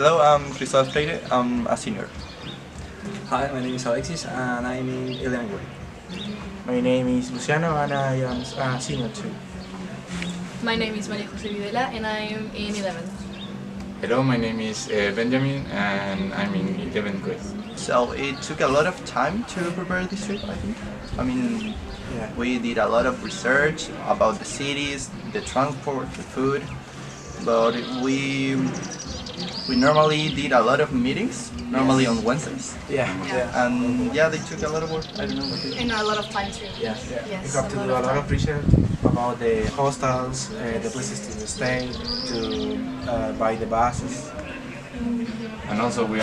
Hello, I'm Cristóbal Freire. I'm a senior. Hi, my name is Alexis and I'm in 11th grade. My name is Luciano and I am a senior too. My name is Maria Jose Videla and I am in 11th. Hello, my name is Benjamin and I'm in 11th grade. So it took a lot of time to prepare this trip, I think. I mean, we did a lot of research about the cities, the transport, the food, but we normally did a lot of meetings, normally on Wednesdays. And they took a lot of work. I don't know what it is. And a lot of time too. Yes. Yes, You have to do a lot of research about the hostels, the places to stay, to buy the buses. And also we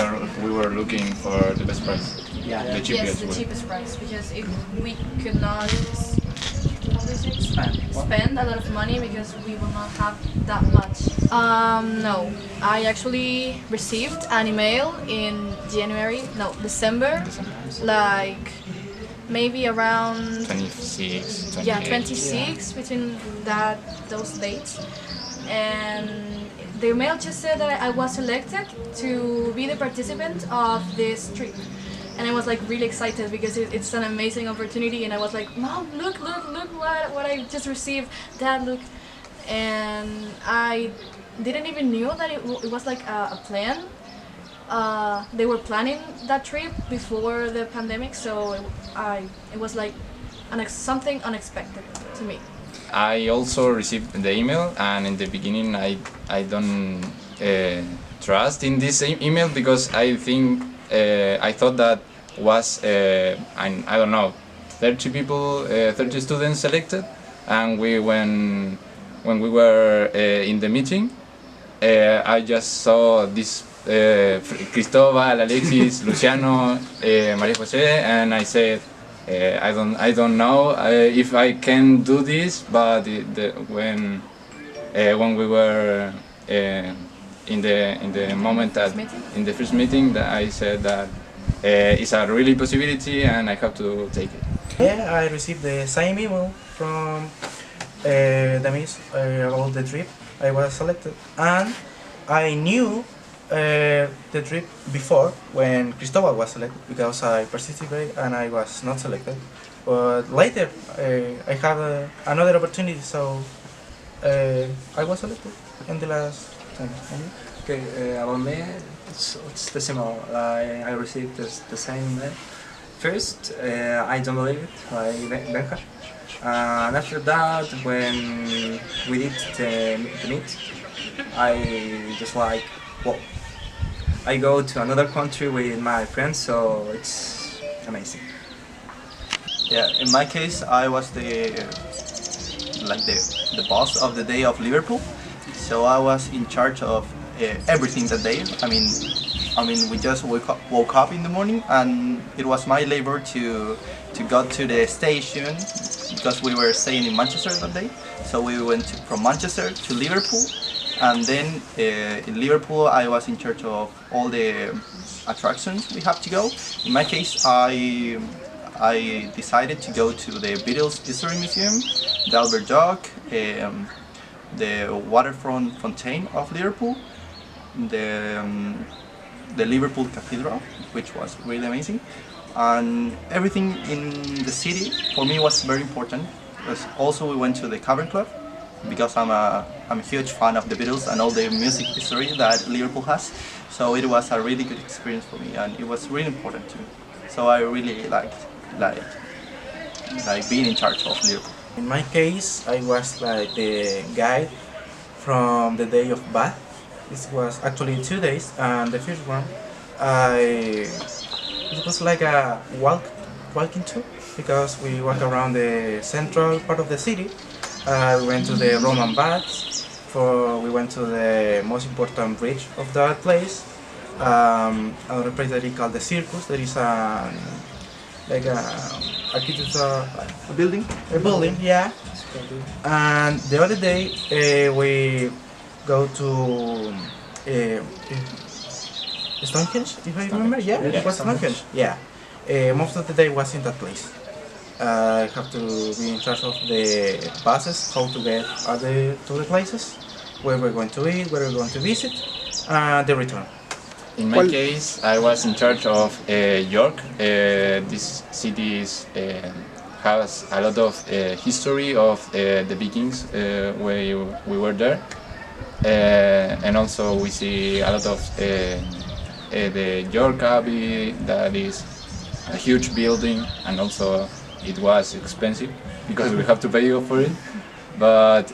were looking for the best price. The cheapest Yes, the one. cheapest price, because if we could not spend a lot of money because we will not have that much. No, I actually received an email in December, like maybe around 26, 28. Yeah, 26 between those dates, and the email just said that I was selected to be the participant of this trip, and I was like really excited because it's an amazing opportunity, and I was like, Mom, look what I just received, Dad, look, and I didn't even knew that it was like a plan. They were planning that trip before the pandemic, so it was like something unexpected to me. I also received the email, and in the beginning I don't trust in this email because I thought that was I don't know, 30 people, 30 students selected, and when we were in the meeting, I just saw this Cristóbal, Alexis, Luciano, Maria Jose, and I said, I don't know if I can do this, but when we were in the moment in the first meeting, that I said that it's a really possibility and I have to take it. Yeah, I received the same email from the miss about the trip. I was selected, and I knew the trip before when Cristóbal was selected because I participated and I was not selected. But later I have another opportunity, so I was selected in the last time. Okay, about me, it's the same. I received the same email. First, I don't believe it, like Benja. And after that, when we did the meet, I just like, whoa. I go to another country with my friends, so it's amazing. Yeah, in my case, I was the boss of the day of Liverpool, so I was in charge of everything that day. I mean, we just woke up in the morning, and it was my labor to go to the station because we were staying in Manchester that day. So we went from Manchester to Liverpool, and then in Liverpool I was in charge of all the attractions we have to go. In my case, I decided to go to the Beatles History Museum, the Albert Dock, the waterfront fountain of Liverpool, the Liverpool Cathedral, which was really amazing, and everything in the city for me was very important. Also, we went to the Cavern Club because I'm a huge fan of the Beatles and all the music history that Liverpool has. So it was a really good experience for me, and it was really important to me. So I really liked being in charge of Liverpool. In my case, I was like the guide from the day of bath. This was actually 2 days, and the first one, it was like a walking tour because we walked around the central part of the city. We went to the Roman baths. We went to the most important bridge of that place. Another place that is called the Circus. There is a building. A building, yeah. And the other day we go to Stonehenge, if I remember. Yeah, it was Stonehenge. Yeah. Most of the day was in that place. I have to be in charge of the buses, how to get to the places, where we're going to eat, where we're going to visit, and the return. In my case, I was in charge of York. This city has a lot of history of the Vikings when we were there, and also we see a lot of the York Abbey. That is a huge building, and also it was expensive because we have to pay for it. But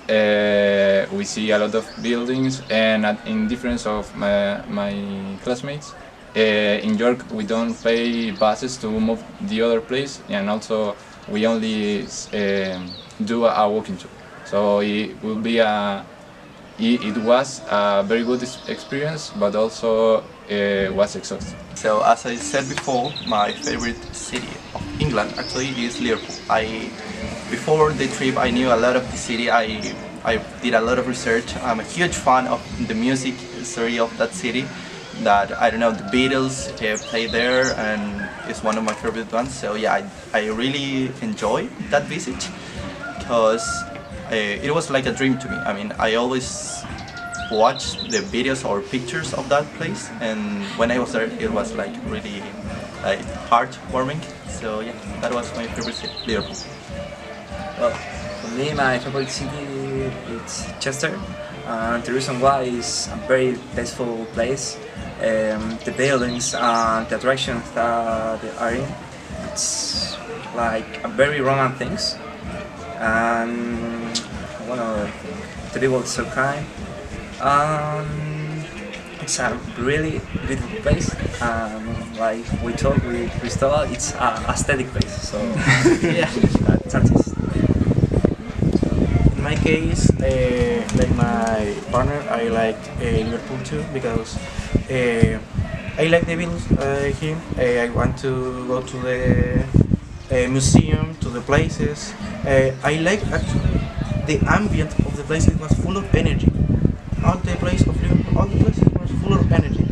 we see a lot of buildings, and in difference of my classmates, in York we don't pay buses to move the other place, and also we only do a walking tour. So it will be it was a very good experience, but also was exhausting. So as I said before, my favorite city of England actually is Liverpool. Before the trip I knew a lot of the city. I did a lot of research. I'm a huge fan of the music history of that city. That I don't know, the Beatles play there, and it's one of my favorite ones. So yeah, I really enjoy that visit because it was like a dream to me. I mean, I always watch the videos or pictures of that place, and when I was there, it was like really like heartwarming. So yeah, that was my favorite city, Liverpool. Well, for me, my favorite city is Chester. The reason why is a very peaceful place. The buildings and the attractions that they are in, it's like a very Roman things. And one other thing, the people are so kind. It's a really beautiful place. Like we talked with Cristobal, it's an aesthetic place. So Yeah. that's it. In my case, like my partner, I like Liverpool too because I like the Beatles. Him, I want to go to the museum, to the places. I like actually the ambient of the place. It was full of energy. All the place of Liverpool, all the places was full of energy.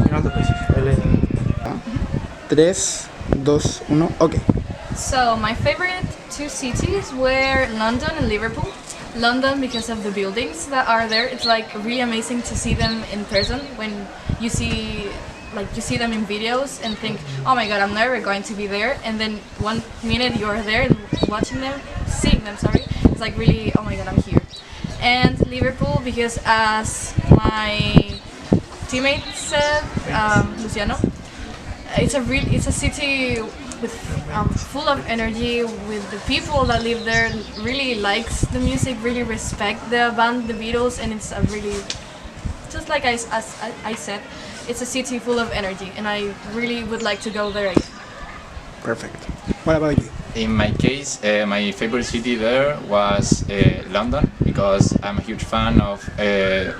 In all the places, I like it. 3, 2, 1, ok. So my favorite two cities were London and Liverpool. London because of the buildings that are there. It's like really amazing to see them in person when you see them in videos and think, oh my god, I'm never going to be there. And then 1 minute you're there and seeing them, it's like really, oh my god, I'm here. And Liverpool because as my teammate said, Luciano, it's a city with full of energy, with the people that live there really likes the music, really respect the band, the Beatles, and it's a really, just like as I said, it's a city full of energy, and I really would like to go there again. Perfect. What about you? In my case, my favorite city there was London because I'm a huge fan of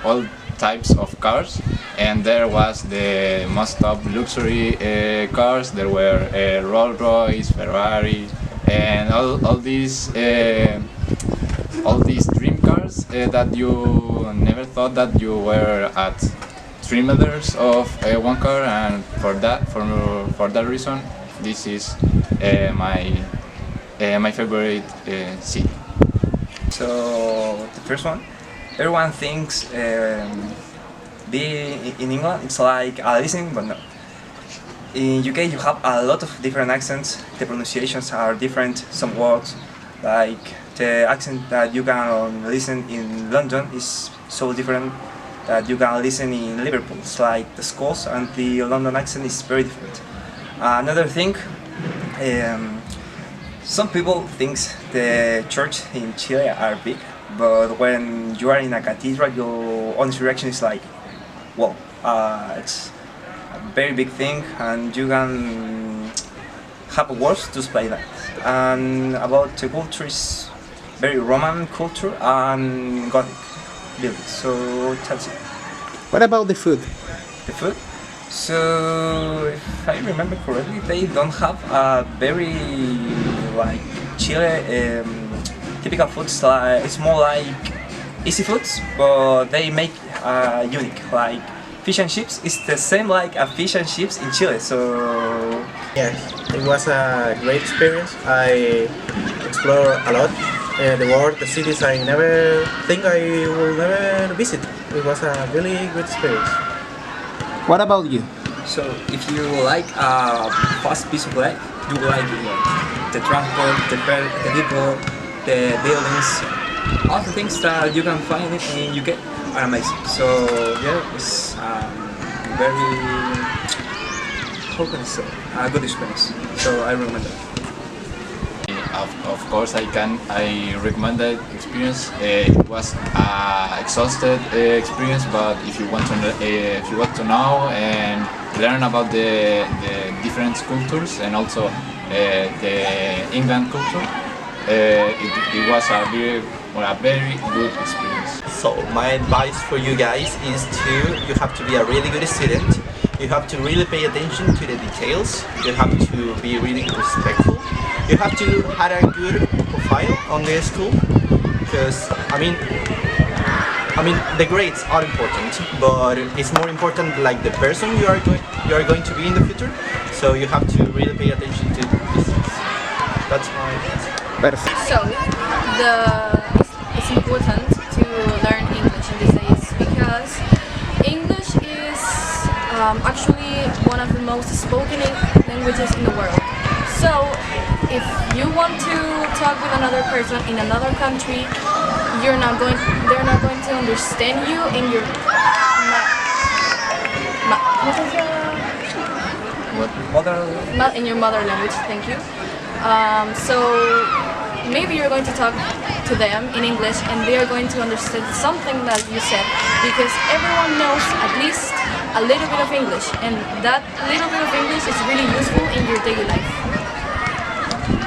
all types of cars, and there was the most top luxury cars. There were Rolls Royce, Ferrari, and all these dream cars that you never thought that you were at 3 meters of one car, and for that reason, this is my favorite city. So the first one, everyone thinks being in England it's like listening, but no. In UK you have a lot of different accents. The pronunciations are different. Some words, like the accent that you can listen in London is so different that you can listen in Liverpool. It's like the Scots and the London accent is very different. Another thing, some people think the church in Chile are big, but when you are in a cathedral, your honest reaction is like, wow, it's a very big thing, and you can have words to explain that. And about the culture is very Roman culture and Gothic buildings, so that's it. What about the food? The food? So, if I remember correctly, they don't have a very like Chile typical foods. Like it's more like easy foods, but they make unique. Like fish and chips is the same like a fish and chips in Chile. So Yes, it was a great experience. I explored a lot the world, the cities I never think I will never visit. It was a really good experience. What about you? So if you like a fast piece of life, you will like the transport, the people, the buildings, all the things that you can find in UK are amazing. So yeah, it's very, how can I say, a good experience. So I recommend it. Of course, I recommend that experience. It was exhausted experience, but if you want to know and learn about the different cultures and also the England culture, it was a very good experience. So my advice for you guys is you have to be a really good student. You have to really pay attention to the details. You have to be really respectful. You have to have a good profile on the school, because I mean the grades are important, but it's more important like the person you are going to be in the future. So you have to really pay attention to these things. That's my Perfect. So, it's important to learn English in these days because English is actually one of the most spoken languages in the world. So, if you want to talk with another person in another country, they're not going to understand you in your in your mother language. Thank you. So maybe you're going to talk to them in English and they are going to understand something that you said, because everyone knows at least a little bit of English, and that little bit of English is really useful in your daily life.